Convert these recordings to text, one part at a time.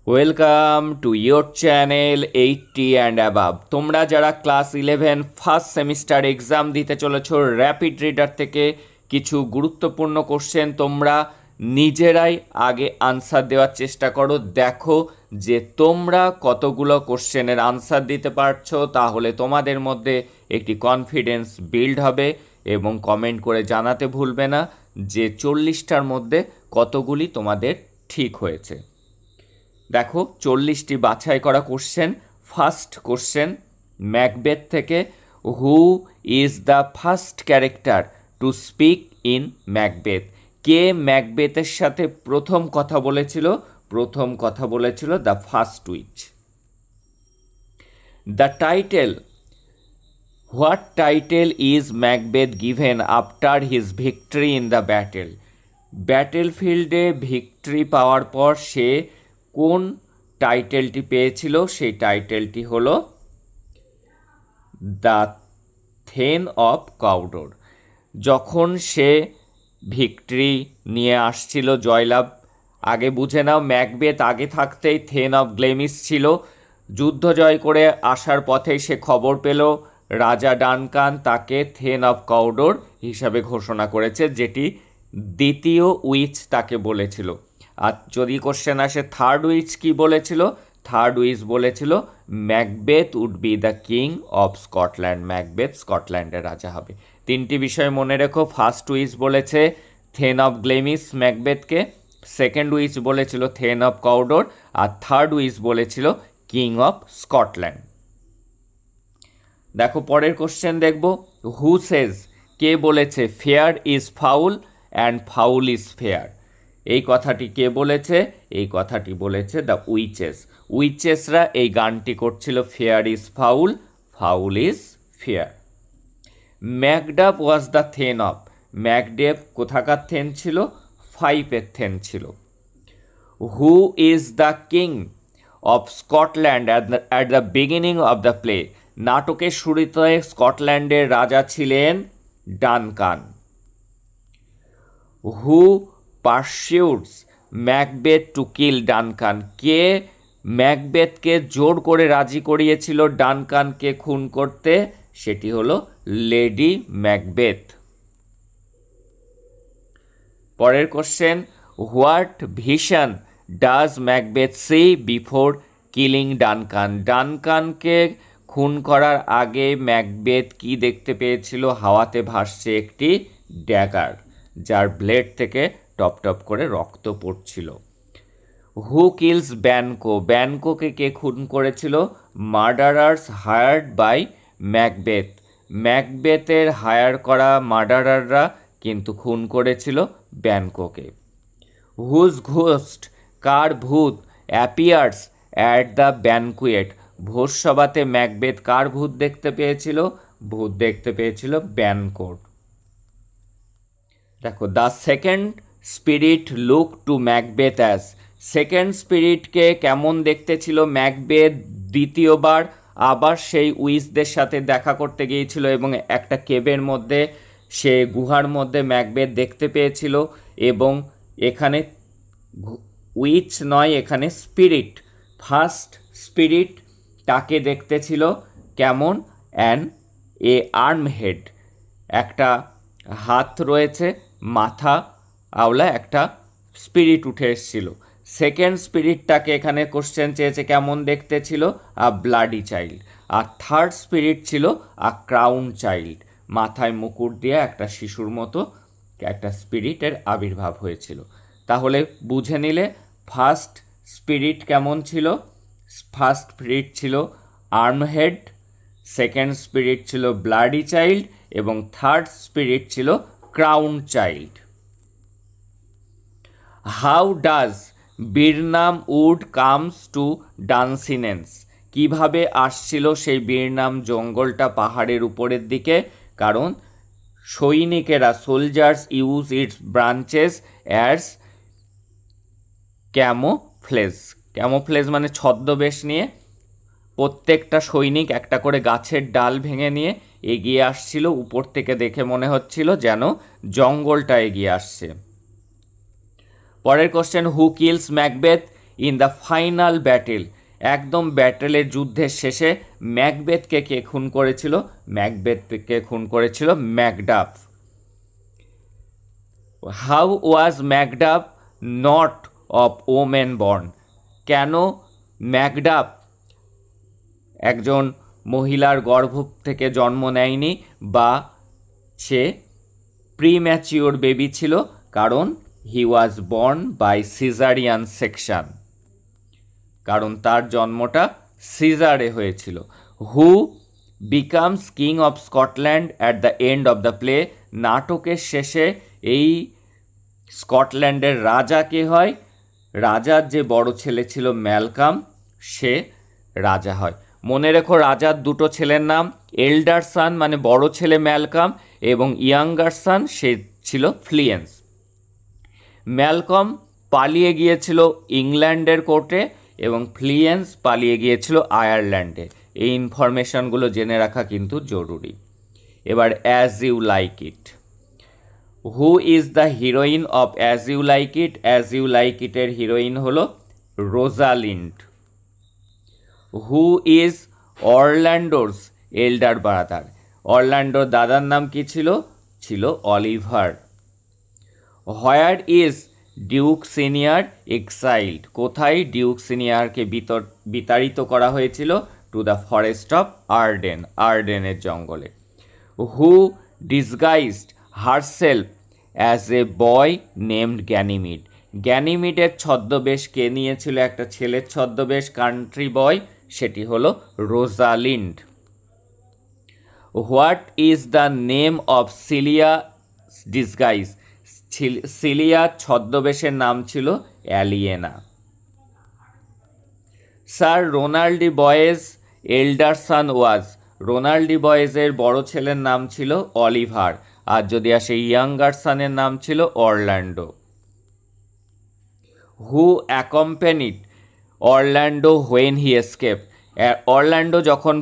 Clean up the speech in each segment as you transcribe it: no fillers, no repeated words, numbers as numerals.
Welcome to your channel 80 and above. তোমরা যারা class 11 first semester exam দিতে চলেছ, র্যাপিড রিডার থেকে কিছু গুরুত্বপূর্ণ কোশ্চেন তোমরা নিজেরাই আগে আনসার দেওয়ার চেষ্টা করো। দেখো যে তোমরা কতগুলো কোশ্চেনের আনসার দিতে পারছো, তাহলে তোমাদের মধ্যে একটি কনফিডেন্স বিল্ড হবে। এবং কমেন্ট করে জানাতে ভুলবে না যে 40টার মধ্যে কতগুলি তোমাদের ঠিক হয়েছে। দেখো 40টি বাছাই করা কোশ্চেন। ফার্স্ট কোশ্চেন ম্যাকবেথ থেকে, who is the first character to speak in Macbeth? কে ম্যাকবেথের সাথে প্রথম কথা বলেছিল? প্রথম কথা বলেছিল the first witch. The title, what title is Macbeth given after his victory in the battle? Battle ফিল্ডে ভিক্টরি পাওয়ার পর সে কোন টাইটেলটি পেয়েছিল? সেই টাইটেলটি হলো দ্য থেন অফ কাউডোর। যখন সে ভিক্টরি নিয়ে আসছিল, জয়লাভ, আগে বুঝে নাও ম্যাকবেথ আগে থাকতেই থেন অফ গ্লেমিস ছিল। যুদ্ধ জয় করে আসার পথেই সে খবর পেল রাজা ডানকান তাকে থেন অফ কাউডোর হিসাবে ঘোষণা করেছে, যেটি দ্বিতীয় উইচ তাকে বলেছিল। আর যদি কোশ্চেন আসে থার্ড উইচ কি বলেছিল? থার্ড উইচ বলেছিল Macbeth would be the king of Scotland. Macbeth স্কটল্যান্ডের রাজা হবে। তিনটি বিষয় মনে রেখো। ফার্স্ট উইচ বলেছে থেন অফ গ্লেমিস ম্যাকবেথকে, সেকেন্ড উইচ বলেছিল থেন অফ কাউডোর, আর থার্ড উইচ বলেছিল কিং অফ স্কটল্যান্ড। দেখো পরের কোশ্চেন দেখব, হু সেজ, কে বলেছে fair is foul and foul is fair? এই কথাটি কে বলেছে? এই কথাটি বলেছে দ্য উইচেস। উইচেসরা এই গানটি করছিল fair is foul, foul is fair. Macduff was the thane of, Macduff কোথাকার থেন ছিল? ফাইভের থেন ছিল। Who is the king of Scotland at the beginning of the play? নাটকের শুরুতে স্কটল্যান্ডের রাজা ছিলেন Duncan. Who persuades Macbeth to kill Duncan? কে ম্যাকবেথকে জোর করে রাজি করিয়েছিল ডানকানকে খুন করতে? সেটি হলো লেডি ম্যাকবেথ। পরের question, what vision does Macbeth see before killing Duncan? ডানকানকে খুন করার আগে ম্যাকবেথ কি দেখতে পেয়েছিল? হাওয়াতে ভাসছে একটি ড্যাগার, যার ব্লেড থেকে টপ টপ করে রক্ত পড়ছিল। হু কিলস ব্যানকো? ব্যানকোকে কে খুন করেছিল? Murderers hired by Macbeth. ম্যাকবেথের higher করা মার্ডারাররা কিন্তু খুন করেছিল ব্যানকোকে। হুজ ঘোস্ট, কার ভূত, অ্যাপিয়ার্স অ্যাট দ্য ব্যানকুয়েট? ভোজসভাতে ম্যাকবেথ কার ভূত দেখতে পেয়েছিল? ভূত দেখতে পেয়েছিল ব্যানকোর। দেখো, the second spirit look to Macbeth as, second স্পিরিটকে কেমন দেখতে ছিল ম্যাকবেথ? দ্বিতীয়বার আবার সেই উইচদের সাথে দেখা করতে গিয়েছিল এবং একটা কেবের মধ্যে, সে গুহার মধ্যে ম্যাকবেথ দেখতে পেয়েছিল। এবং এখানে উইচ নয়, এখানে স্পিরিট, ফার্স্ট স্পিরিট তাকে দেখতে ছিল কেমন? এ আর্ম হেড, একটা হাত রয়েছে, মাথা আওলা একটা স্পিরিট উঠে এসেছিল। সেকেন্ড স্পিরিটটাকে এখানে কোশ্চেন চেয়েছে কেমন দেখতে ছিল? A bloody child. আর থার্ড স্পিরিট ছিল আ ক্রাউন চাইল্ড, মাথায় মুকুট দিয়ে একটা শিশুর মতো একটা স্পিরিটের আবির্ভাব হয়েছিল। তাহলে বুঝে নিলে ফার্স্ট স্পিরিট কেমন ছিল? ফার্স্ট স্পিরিট ছিল আর্ম হেড, সেকেন্ড স্পিরিট ছিল ব্লাডি চাইল্ড, এবং থার্ড স্পিরিট ছিল crowned child. How does Birnam wood comes to Dunsinane? কিভাবে আসছিল সেই বীরনাম জঙ্গলটা পাহাড়ের উপরের দিকে? কারণ সৈনিকেরা, soldiers use its branches as camouflage. Camouflage মানে ছদ্মবেশ নিয়ে প্রত্যেকটা সৈনিক একটা করে গাছের ডাল ভেঙে নিয়ে এগিয়ে আসছিল। উপর থেকে দেখে মনে হচ্ছিল যেন জঙ্গলটা এগিয়ে আসছে। পরের question, who kills Macbeth? In the final battle, একদম ব্যাটেলের যুদ্ধের শেষে ম্যাকবেথকে কে খুন করেছিল? ম্যাকবেথকে খুন করেছিল Macduff. How was Macduff not of women born, কেন ম্যাকডাফ একজন মহিলার গর্ভ থেকে জন্ম নেয়নি বা সে প্রিম্যাচিওর বেবি ছিল? কারণ he was born by caesarean section, কারণ তার জন্মটা সিজারে হয়েছিল। Who becomes king of Scotland at the end of the play, নাটকের শেষে এই স্কটল্যান্ডের রাজা কে হয়? রাজার যে বড় ছেলে ছিল ম্যালকাম, সে রাজা হয়। মনে রেখো রাজার দুটো ছেলের নাম, এল্ডার সান মানে বড় ছেলে ম্যালকাম, এবং ইয়াঙ্গার সান সে ছিল ফ্লিয়েন্স। ম্যালকম পালিয়ে গিয়েছিল ইংল্যান্ডের কোর্টে এবং ফ্লিয়েন্স পালিয়ে গিয়েছিল আয়ারল্যান্ডে। এই ইনফরমেশনগুলো জেনে রাখা কিন্তু জরুরি। এবার as you like it, who is the heroine of as you like it? As you like ইটের হিরোইন হলো রোজালিন্ড। হু ইজ অরল্যান্ডোর এল্ডার ব্রাদার? অরল্যান্ডোর দাদার নাম কি ছিল? ছিল Oliver. Where is Duke Senior exiled? কোথায় ডিউক সিনিয়রকে বিতাড়িত করা হয়েছিল? To the forest of Arden, আর্ডেনের জঙ্গলে। Who disguised herself as a boy named Ganymede? গ্যানিমিডের ছদ্মবেশ কে নিয়েছিল? একটা ছেলের ছদ্মবেশ, কান্ট্রি বয়, সেটি হলো Rosalind. What is the name of Celia disguise? সিলিয়ার ছদ্মবেশের নাম ছিল Aliena. Sir Rowland de Boys elder son was? Rowland de বয়েজের বড় ছেলের নাম ছিল অলিভার, আর যদি আসে ইয়াঙ্গার সানের নাম ছিল Orlando. Who accompanied Orlando when he escape? Orlando যখন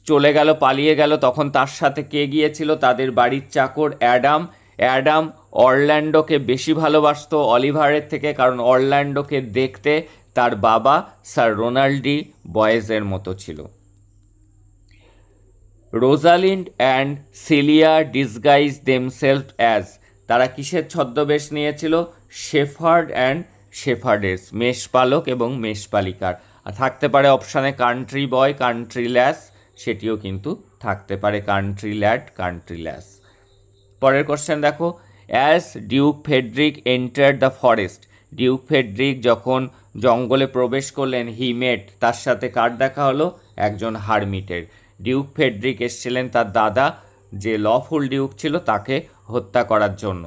চলে গেল, পালিয়ে গেল, তখন তার সাথে কে গিয়েছিল? তাদের বাড়ির চাকর অ্যাডাম। অ্যাডাম অরল্যান্ডোকে বেশি ভালোবাসতো অলিভারের থেকে, কারণ অরল্যান্ডোকে দেখতে তার বাবা স্যার রোনাল্ড ডি বয়েজের মতো ছিল। Rosalind and Celia disguise themselves as? তারা কিসের ছদ্মবেশ নিয়েছিল? শেফার্ড অ্যান্ড শেফার্ডেস, মেষপালক এবং মেষপালিকার। আর থাকতে পারে অপশানে কান্ট্রি বয়, কান্ট্রি ল্যাস, সেটিও কিন্তু থাকতে পারে কান্ট্রি ল্যাড, কান্ট্রি ল্যাস। পরের কোশ্চেন দেখো, as Duke Friedrich enter the forest, Duke Friedrich যখন জঙ্গলে প্রবেশ করলেন, হি মেট, তার সাথে কার দেখা হলো? একজন হারমিটের। ডিউক ফেডরিক এসেছিলেন তার দাদা যে লফুল ডিউক ছিল তাকে হত্যা করার জন্য,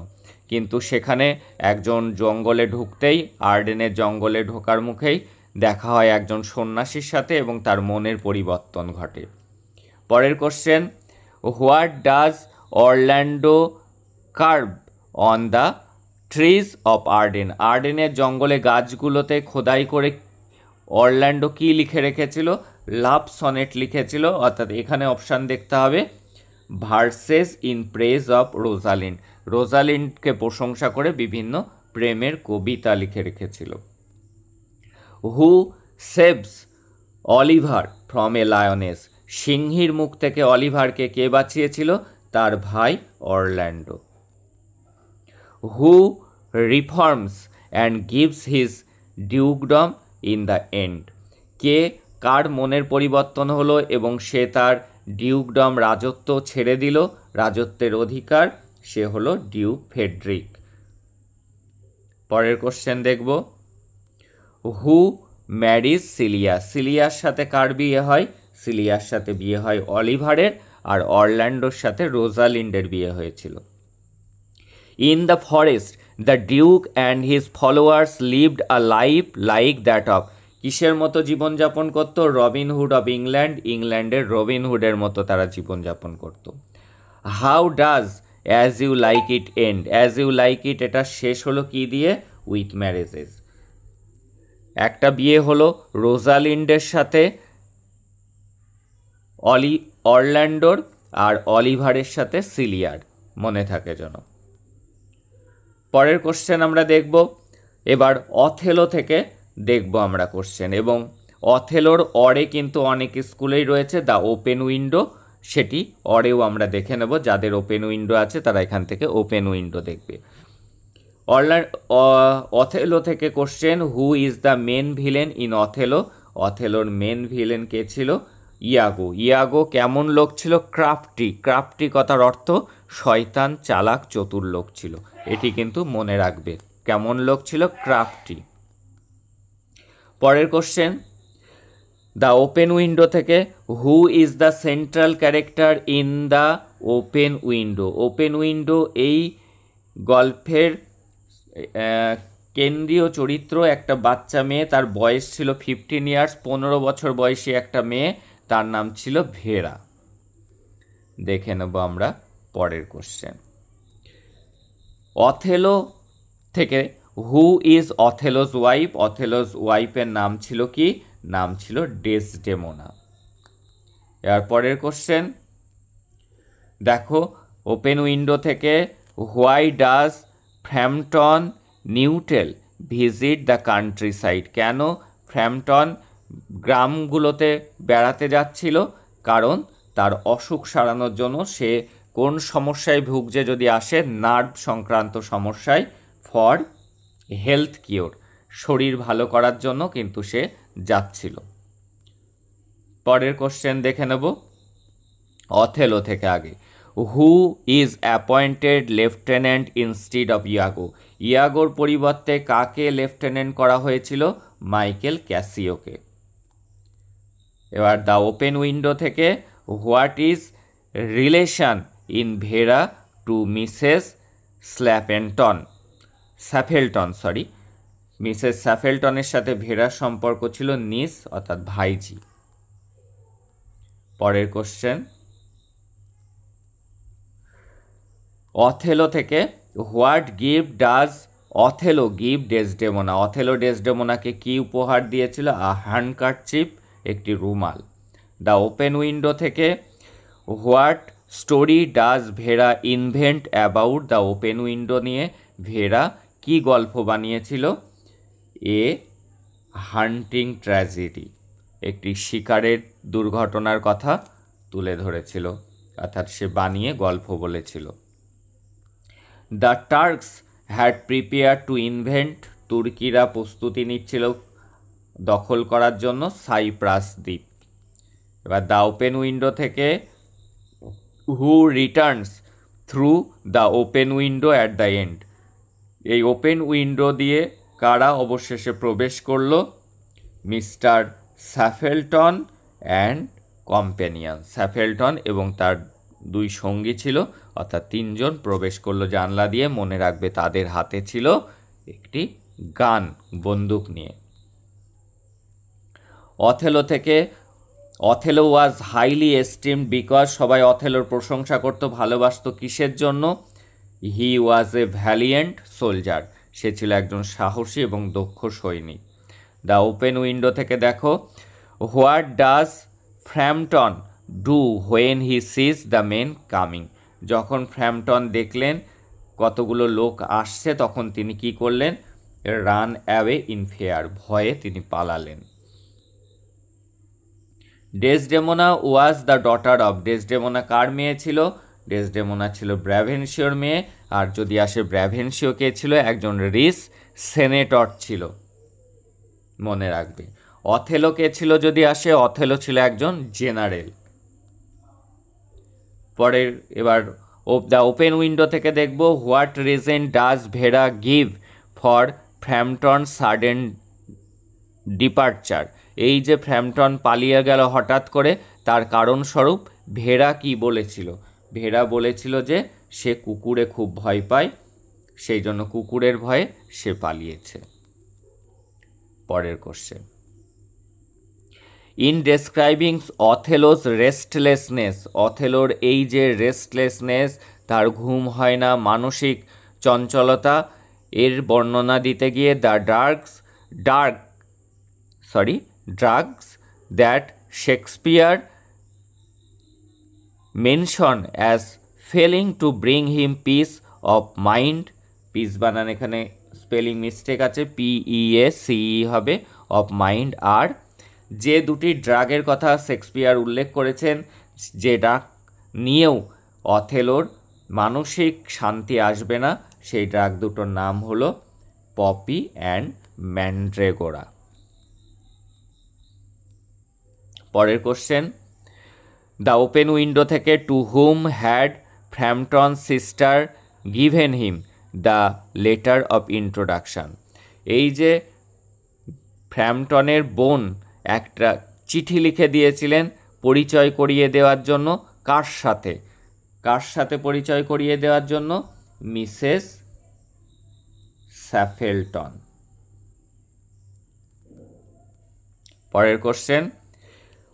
কিন্তু সেখানে একজন জঙ্গলে ঢুকতেই, আর্ডেনের জঙ্গলে ঢোকার মুখেই দেখা হয় একজন সন্ন্যাসীর সাথে এবং তার মনের পরিবর্তন ঘটে। পরের question, what does Orlando carve on the trees of Arden? আর্ডেনের জঙ্গলে গাছগুলোতে খোদাই করে অরল্যান্ডো কি লিখে রেখেছিল? লাভ সনেট লিখেছিল, অর্থাৎ এখানে অপশান দেখতে হবে verses in praise of Rosalind, রোজালিন্ডকে প্রশংসা করে বিভিন্ন প্রেমের কবিতা লিখে রেখেছিল। Who saves Oliver from a lioness? সিংহীর মুখ থেকে অলিভারকে কে বাঁচিয়েছিল? তার ভাই Orlando. Who reforms and gives his dukedom in the end? কে কার মনের পরিবর্তন হলো এবং সে তার ডিউকডম, রাজত্ব ছেড়ে দিল, রাজত্বের অধিকার? সে হলো ডিউক ফেডরিক। পরের কোশ্চেন দেখব, হু ম্যারিজ সিলিয়া? সিলিয়ার সাথে কার বিয়ে হয়? সিলিয়ার সাথে বিয়ে হয় অলিভারের, আর অরল্যান্ডোর সাথে রোজালিন্ডের বিয়ে হয়েছিল। In the forest the Duke and his followers lived a life like that of? কিসের মতো জীবনযাপন করতো? রবিনহুড অফ ইংল্যান্ড, ইংল্যান্ডের রবিনহুডের মতো তারা জীবনযাপন করত। How does As you like It end? As you like It এটা শেষ হলো কি দিয়ে? With marriages. একটা বিয়ে হলো রোজালিন্ডের সাথে অরল্যান্ডোর, আর অলিভারের সাথে সিলিয়ার, মনে থাকে যেন। পরের কোশ্চেন আমরা দেখব এবার অথেলো থেকে দেখবো আমরা কোশ্চেন। এবং অথেলোর অরে কিন্তু অনেক স্কুলেই রয়েছে দ্য ওপেন উইন্ডো, সেটি অরেও আমরা দেখে নেব। যাদের ওপেন উইন্ডো আছে তারা এখান থেকে ওপেন উইন্ডো দেখবে। অথেলো থেকে question, who is the main villain in Othello? অথেলোর মেন ভিলেন কে ছিল? ইয়াগো। ইয়াগো কেমন লোক ছিল? ক্রাফটি। ক্রাফটি কথার অর্থ শয়তান, চালাক, চতুর লোক ছিল। এটি কিন্তু মনে রাখবে, কেমন লোক ছিল? ক্রাফটি। পরের কোশ্চেন, দ্য ওপেন উইন্ডো থেকে, who is the central character in the open Window? Open window এই গল্পের কেন্দ্রীয় চরিত্র একটা বাচ্চা মেয়ে, তার বয়স ছিল 15 ইয়ার্স, 15 বছর বয়সী একটা মেয়ে, তার নাম ছিল ভেরা। দেখে নেব আমরা পরের কোশ্চেন। অথেলো থেকে, হু ইজ অথেলোস ওয়াইফ? অথেলোস ওয়াইফের নাম ছিল কি? নাম ছিল ডেসডেমোনা। এর পরের কোশ্চেন দেখো, ওপেন উইন্ডো থেকে, why does Framton Nuttel visit the countryside? কেন ফ্র্যাম্পটন গ্রামগুলোতে বেড়াতে যাচ্ছিল? কারণ তার অসুখ সারানোর জন্য। সে কোন সমস্যায় ভুগছে যদি আসে? নার্ভ সংক্রান্ত সমস্যায়। ফর হেলথ কিওর, শরীর ভালো করার জন্য কিন্তু সে যাচ্ছিল। পরের কোশ্চেন দেখে নেব অথেলো থেকে। আগে, who is appointed lieutenant instead of Iago? ইয়াগোর পরিবর্তে কাকে লেফটেন্যান্ট করা হয়েছিল? মাইকেল ক্যাসিওকে। এবার দ্য ওপেন উইন্ডো থেকে, what is relation in Vera to Mrs Sappleton? Mrs স্যাফেলটনের সাথে ভেরার সম্পর্ক ছিল নিস, অর্থাৎ ভাইজি। পরের কোশ্চেন, অথেলো থেকে, what gift does Othello give Desdemona? Othello ডেসডেমোনাকে কি উপহার দিয়েছিল? আ হ্যান্ডকারচিপ, একটি রুমাল। দ্য ওপেন উইন্ডো থেকে, what story does Vera invent about? The open window নিয়ে ভেরা কি গল্প বানিয়েছিল? এ হান্টিং ট্র্যাজেডি, একটি শিকারের দুর্ঘটনার কথা তুলে ধরেছিল, অর্থাৎ সে বানিয়ে গল্প বলেছিল। The Turks had prepare to invent, তুর্কিরা প্রস্তুতি নিচ্ছিল দখল করার জন্য সাইপ্রাস দ্বীপ। এবার দ্য ওপেন উইন্ডো থেকে, who returns through the open window at the end? এই ওপেন উইন্ডো দিয়ে কারা অবশেষে প্রবেশ করলো? Mr Sappleton and companion. Sappleton এবং তার দুই সঙ্গী ছিল, অর্থাৎ তিনজন প্রবেশ করলো জানলা দিয়ে। মনে রাখবে তাদের হাতে ছিল একটি গান, বন্দুক নিয়ে। অথেলো থেকে, Othello was highly esteemed because? সবাই অথেলোর প্রশংসা করত, ভালোবাসত কিসের জন্য? হি ওয়াজ এ ভ্যালিয়েন্ট সোলজার, সে ছিল একজন সাহসী এবং দক্ষ সৈনিক। দ্য ওপেন উইন্ডো থেকে দেখো, what does Framton do when he sees the men coming? যখন ফ্র্যাম্পটন দেখলেন কতগুলো লোক আসছে, তখন তিনি কি করলেন? রান অ্যাওয়ে ইন ফেয়ার, ভয়ে তিনি পালালেন। ডেসডেমোনা ওয়াজ দ্য ডটার অফ? ডেসডেমোনা কার মেয়ে ছিল? ডেসডেমোনা ছিল ব্র্যাভেনশিওর মেয়ে। আর যদি আসে ব্র্যাভেনশিও কে ছিল? একজন রিস সেনেটর ছিল, মনে রাখবে। অথেলো কে ছিল যদি আসে? অথেলো ছিল একজন জেনারেল। পরের, এবার দ্য ওপেন উইন্ডো থেকে দেখব, what reason does Vera give for Framton sudden departure? এই যে ফ্র্যাম্পটন পালিয়ে গেল হঠাৎ করে, তার কারণস্বরূপ ভেরা কি বলেছিল? ভেরা বলেছিল যে সে কুকুরে খুব ভয় পায়, সেই জন্য কুকুরের ভয়ে সে পালিয়েছে। পরের কোশ্চেন, ইন ডেসক্রাইবিং অথেলোস রেস্টলেসনেস? অথেলোর এই যে রেস্টলেসনেস, তার ঘুম হয় না, মানসিক চঞ্চলতা, এর বর্ণনা দিতে গিয়ে the drugs that Shakespeare mention as failing to bring him piece of mind? Piece বানান এখানে স্পেলিং মিস্টেক আছে, PEACE হবে, অফ মাইন্ড। আর যে দুটি ড্রাগের কথা শেক্সপিয়ার উল্লেখ করেছেন, যে ড্রাগ নিয়েও অথেলোর মানসিক শান্তি আসবে না, সেই ড্রাগ দুটোর নাম হলো পপি অ্যান্ড ম্যান্ড্রেগোরা। পরের কোশ্চেন, দ্য ওপেন উইন্ডো থেকে to whom had Framton sister given him the letter of introduction. এই যে ফ্র্যাম্পটনের বোন একটা চিঠি লিখে দিয়েছিলেন পরিচয় করিয়ে দেওয়ার জন্য, কার সাথে পরিচয় করিয়ে দেওয়ার জন্য? Mrs Sappleton. পরের কোশ্চেন,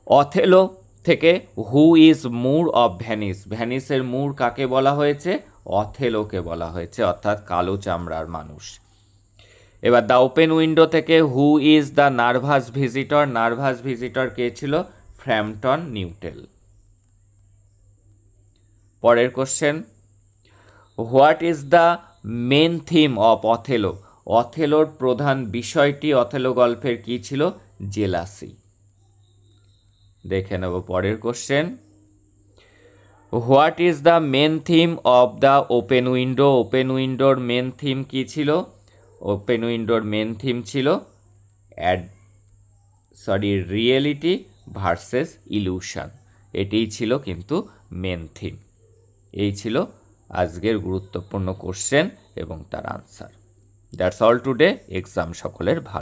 অথেলো থেকে who is Moor of Venice, ভ্যানিসের মুর কাকে বলা হয়েছে? অথেলোকে বলা হয়েছে, অর্থাৎ কালো চামড়ার মানুষ। এবার দ্য ওপেন উইন্ডো থেকে who is the nervous visitor, nervous visitor কে ছিল? Framton Nuttel. পরের question, what is the main theme of Othello, অথেলোর প্রধান বিষয়টি অথেলো গল্পের কি ছিল? জেলাসি। দেখে নেব পরের question, what is the main theme of The open Window, Open উইন্ডোর মেন থিম কি ছিল? ওপেন উইন্ডোর মেন থিম ছিল রিয়েলিটি ভার্সেস ইলিউশন, এটিই ছিল কিন্তু মেন থিম। এই ছিল আজকের গুরুত্বপূর্ণ কোশ্চেন এবং তার answer. That's all today. Exam সকলের ভালো।